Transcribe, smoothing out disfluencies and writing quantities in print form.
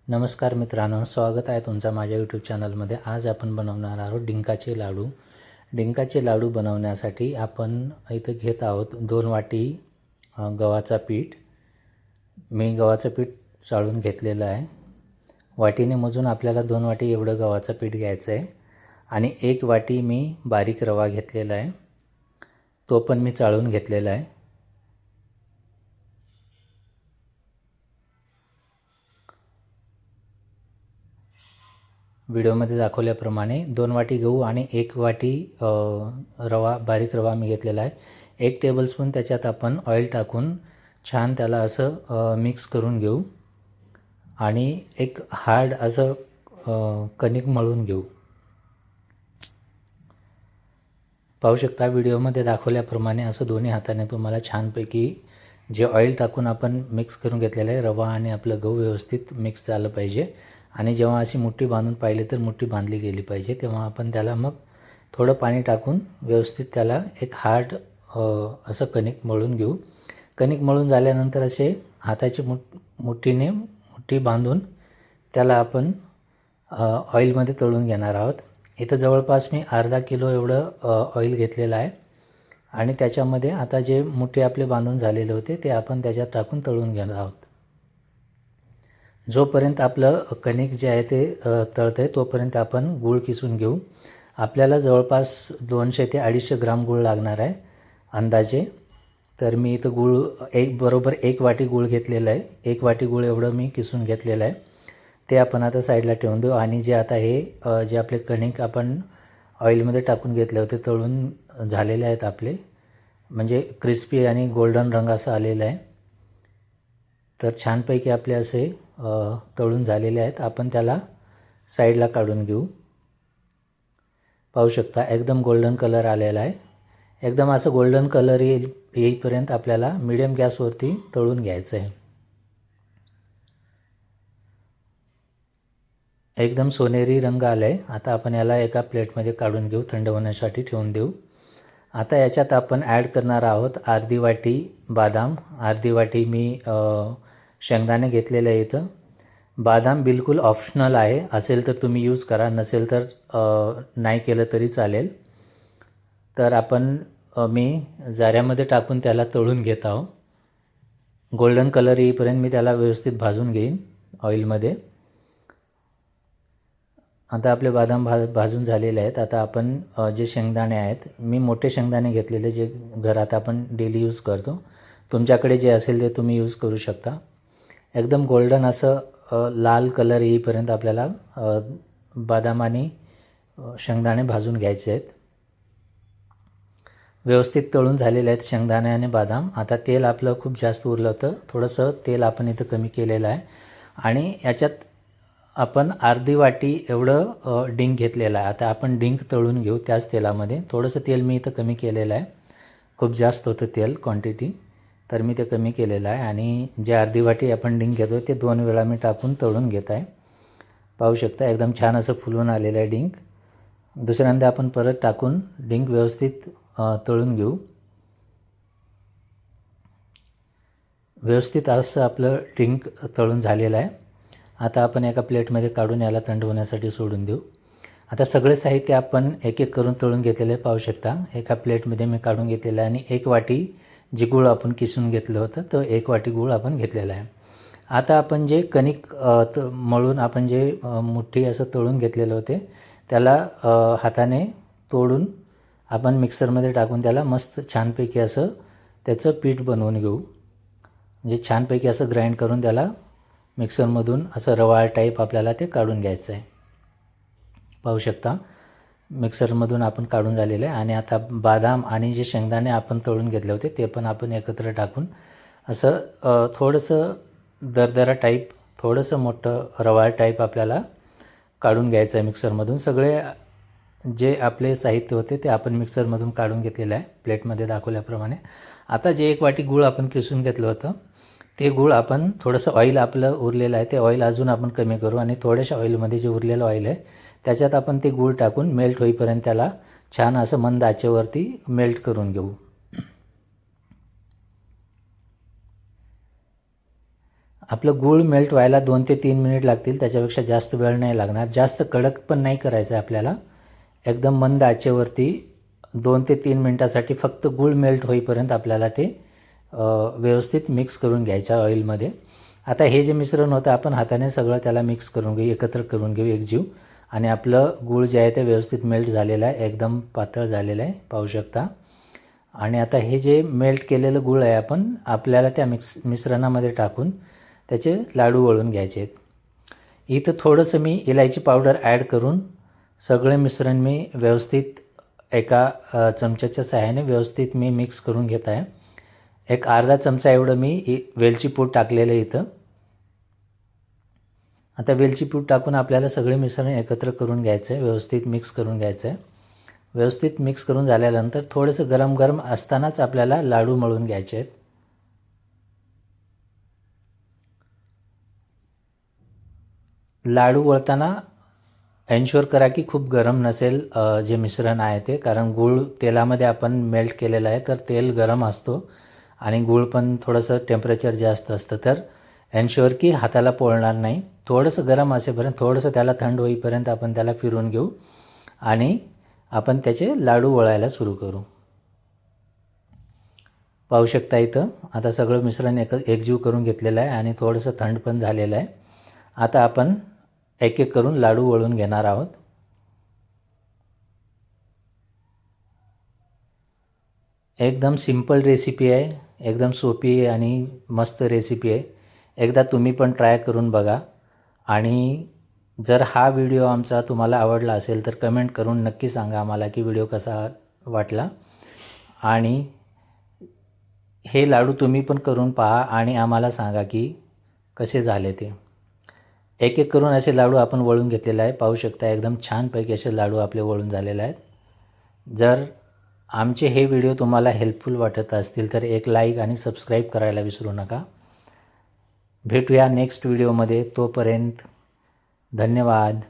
नमस्कार मित्रांनो, स्वागत आहे तुमचं माझ्या यूट्यूब चॅनलमध्ये. आज आपण बनवणार आहोत डिंकाचे लाडू. डिंकाचे लाडू बनवण्यासाठी आपण इथं घेत आहोत 2 वाटी गव्हाचा पीठ. मी गव्हाचं पीठ चाळून घेतलेलं आहे. वाटीने मोजून आपल्याला 2 वाटी एवढं गव्हाचं पीठ घ्यायचं आहे. आणि 1 वाटी मी बारीक रवा घेतलेला आहे, तो पण मी चाळून घेतलेला आहे. व्हिडिओमध्ये दाखवल्याप्रमाणे 2 वाटी गहू आणि 1 वाटी रवा, बारीक रवा मी घेतलेला आहे. 1 टेबलस्पून त्याच्यात आपण ऑइल टाकून छान त्याला असं मिक्स करून घेऊ आणि एक हार्ड असं कणिक मळून घेऊ. पाहू शकता व्हिडिओमध्ये दाखवल्याप्रमाणे असं दोन्ही हाताने तुम्हाला छानपैकी जे ऑइल टाकून आपण मिक्स करून घेतलेलं आहे, रवा आणि आपलं गहू व्यवस्थित मिक्स झालं पाहिजे. आणि जेव्हा अशी मुठ्ठी बांधून पाहिली तर मुठ्ठी बांधली गेली पाहिजे, तेव्हा आपण त्याला मग थोडं पाणी टाकून व्यवस्थित त्याला एक हार्ड असं कणिक मळून घेऊ. कणिक मळून झाल्यानंतर असे हाताची मुठ्ठीने मुठ्ठी बांधून त्याला आपण ऑइलमध्ये तळून घेणार आहोत. इथं जवळपास मी अर्धा किलो एवढं ऑइल घेतलेलं आहे आणि त्याच्यामध्ये आता जे मुठे आपले बांधून झालेले होते ते आपण त्याच्यात टाकून तळून घेणार आहोत. जोपर्यंत आपलं कणिक जे आहे ते तळतं आहे तोपर्यंत आपण गूळ किसून घेऊ. आपल्याला जवळपास 200 ते 250 ग्राम गूळ लागणार आहे अंदाजे. तर मी इथं गूळ बरोबर 1 वाटी गूळ घेतलेलं आहे. 1 वाटी गूळ एवढं मी किसून घेतलेलं आहे. ते आपण आता साईडला ठेवून देऊ. आणि जे आता हे जे आपले कणिक आपण ऑइलमध्ये टाकून घेतले होते, तळून झालेले आहेत आपले, म्हणजे क्रिस्पी आणि गोल्डन रंग असा आलेला आहे. तर छानपैकी आपले असे तळून झालेले आहेत. आपण त्याला साईडला काढून घेऊ. पाहू शकता एकदम गोल्डन कलर आलेला आहे. एकदम असं गोल्डन कलर येईपर्यंत आपल्याला मीडियम गॅसवरती तळून घ्यायचं आहे. एकदम सोनेरी रंग आला आहे. आता आपण याला एका प्लेटमध्ये काढून घेऊ, थंड होण्यासाठी ठेवून देऊ. आता याच्यात आपण ॲड करणार आहोत अर्धी वाटी बदाम, अर्धी वाटी मी शेंगदाणे घेतलेले आहे. इथं बदाम बिलकुल ऑप्शनल आहे, असेल तर तुम्ही यूज करा, नसेल तर नाही केलं तरी चालेल. तर आपण मी जाऱ्यामध्ये टाकून त्याला तळून घेत आहो. गोल्डन कलर येईपर्यंत मी त्याला व्यवस्थित भाजून घेईन ऑइलमध्ये. आता आपले बदाम भाजून झालेले आहेत. आता आपण जे शेंगदाणे आहेत, मी मोठे शेंगदाणे घेतलेले जे घरात आपण डेली यूज करतो. तुमच्याकडे जे असेल ते तुम्ही यूज करू शकता. एकदम गोल्डन असं लाल कलर येईपर्यंत आपल्याला बदाम आणि शेंगदाणे भाजून घ्यायचे आहेत. व्यवस्थित तळून झालेले आहेत शेंगदाणे आणि बदाम. आता तेल आपलं खूप जास्त उरलं होतं, थोडंसं तेल आपण इथं कमी केलेलं आहे. आणि याच्यात आपण अर्धी वाटी एवढं डिंक घेतलेलं आहे. आता आपण डिंक तळून घेऊ त्याच तेलामध्ये. थोडंसं तेल मी इथं कमी केलेलं आहे, खूप जास्त होतं तेल क्वांटिटी, तर मी ते कमी केलेलं आहे. आणि जे अर्धी वाटी आपण डिंक घेतो ते 2 वेळा मी टाकून तळून घेत आहे. पाहू शकता एकदम छान असं फुलून आलेलं आहे डिंक. दुसऱ्यांदा आपण परत टाकून डिंक व्यवस्थित तळून घेऊ. व्यवस्थित असं आपलं डिंक तळून झालेलं आहे. आता आपण एका प्लेटमध्ये काढून याला थंड होण्यासाठी सोडून देऊ. आता सगळे साहित्य आपण एक एक करून तळून घेतलेले पाहू शकता. एका प्लेटमध्ये मी काढून घेतलेलं आहे. आणि 1 वाटी जे गूळ आपण किसून घेतलं होतं तर 1 वाटी गूळ आपण घेतलेला आहे. आता आपण जे कणिक मळून आपण जे मुठ्ठी असं तळून घेतलेलं होते त्याला हाताने तोडून आपण मिक्सरमध्ये टाकून त्याला मस्त छानपैकी असं त्याचं पीठ बनवून घेऊ. म्हणजे छानपैकी असं ग्राइंड करून त्याला मिक्सरमधून असं रवाळ टाईप आपल्याला ते काढून घ्यायचं आहे. पाहू शकता मिक्सरमधून आपण काढून झालेलं आहे. आणि आता बदाम आणि जे शेंगदाणे आपण तळून घेतले होते ते पण आपण एकत्र टाकून असं थोडंसं दरदरा टाईप, थोडंसं मोठं रवाळ टाईप आपल्याला काढून घ्यायचं आहे मिक्सरमधून. सगळे जे आपले साहित्य होते ते आपण मिक्सरमधून काढून घेतलेलं आहे प्लेटमध्ये दाखवल्याप्रमाणे. आता जे 1 वाटी गूळ आपण किसून घेतलं होतं ते गूळ आपण थोडंसं ऑइल आपलं उरलेलं आहे ते ऑइल अजून आपण कमी करू. आणि थोड्याशा ऑइलमध्ये जे उरलेलं ऑइल आहे त्याच्यात आपण ते गूळ टाकून मेल्ट होईपर्यंत त्याला छान असं मंद आचेवरती मेल्ट करून घेऊ. आपलं गूळ मेल्ट व्हायला 2 ते 3 मिनिट लागतील, त्याच्यापेक्षा जास्त वेळ नाही लागणार. जास्त कडक पण नाही करायचं आहे आपल्याला. एकदम मंद आचेवरती 2 ते 3 मिनटासाठी फक्त गूळ मेल्ट होईपर्यंत आपल्याला ते व्यवस्थित मिक्स करून घ्यायचं ऑइलमध्ये. आता हे जे मिश्रण होतं आपण हाताने सगळं त्याला मिक्स करून घेऊ, एकत्र करून घेऊ एकजीव. आणि आपलं गूळ जे आहे ते व्यवस्थित मेल्ट झालेलं आहे, एकदम पातळ झालेलं आहे, पाहू शकता. आणि आता हे जे मेल्ट केलेलं गूळ आहे आपण आपल्याला त्या मिश्रणामध्ये टाकून त्याचे लाडू वळून घ्यायचे आहेत. इथं थोडंसं मी इलायची पावडर ॲड करून सगळे मिश्रण मी व्यवस्थित एका चमच्याच्या सहाय्याने व्यवस्थित मी मिक्स करून घेत आहे. एक अर्धा चमचा एवढं मी वेलची पूड टाकलेलं इथं. आता वेलची पूड टाकून आपल्याला सगळे मिश्रण एकत्र करून घ्यायचं आहे, व्यवस्थित मिक्स करून घ्यायचं आहे. व्यवस्थित मिक्स करून झाल्यानंतर थोडंसं गरम गरम असतानाच आपल्याला लाडू मळून घ्यायचे आहेत. लाडू वळताना एन्श्युअर करा की खूप गरम नसेल जे मिश्रण आहे ते, कारण गूळ तेलामध्ये आपण मेल्ट केलेलं आहे, तर तेल गरम असतो आणि गूळ पण थोडंसं टेम्परेचर जास्त असतं. तर एन्श्युअर की हाताला पोळणार नाही. थोडंसं गरम असेपर्यंत, थोडंसं त्याला थंड होईपर्यंत आपण त्याला फिरवून घेऊ आणि आपण त्याचे लाडू वळायला सुरू करू. पाहू शकता इथं आता सगळं मिश्रण एकजीव करून घेतलेलं आहे आणि थोडंसं थंड पण झालेलं आहे. आता आपण एक एक करून लाडू वळून घेणार आहोत. एकदम सिंपल रेसिपी आहे, एकदम सोपी आहे आणि मस्त रेसिपी आहे. एकदा तुम्ही पण ट्राय करून बघा. आणि जर हा व्हिडिओ आमचा तुम्हाला आवडला असेल तर कमेंट करून नक्की सांगा आम्हाला की व्हिडिओ कसा वाटला. आणि हे लाडू तुम्ही पण करून पहा आणि आम्हाला सांगा की कसे झाले ते. एक एक करून असे लाडू आपण वळून घेतलेले आहे, पाहू शकता. एकदम छानपैकी असे लाडू आपले वळून झालेले आहेत. जर आमचे हे व्हिडिओ तुम्हाला हेल्पफुल वाटत असतील तर एक लाईक आणि सबस्क्राईब करायला विसरू नका. भेटूया नेक्स्ट व्हिडिओमध्ये. तोपर्यंत धन्यवाद.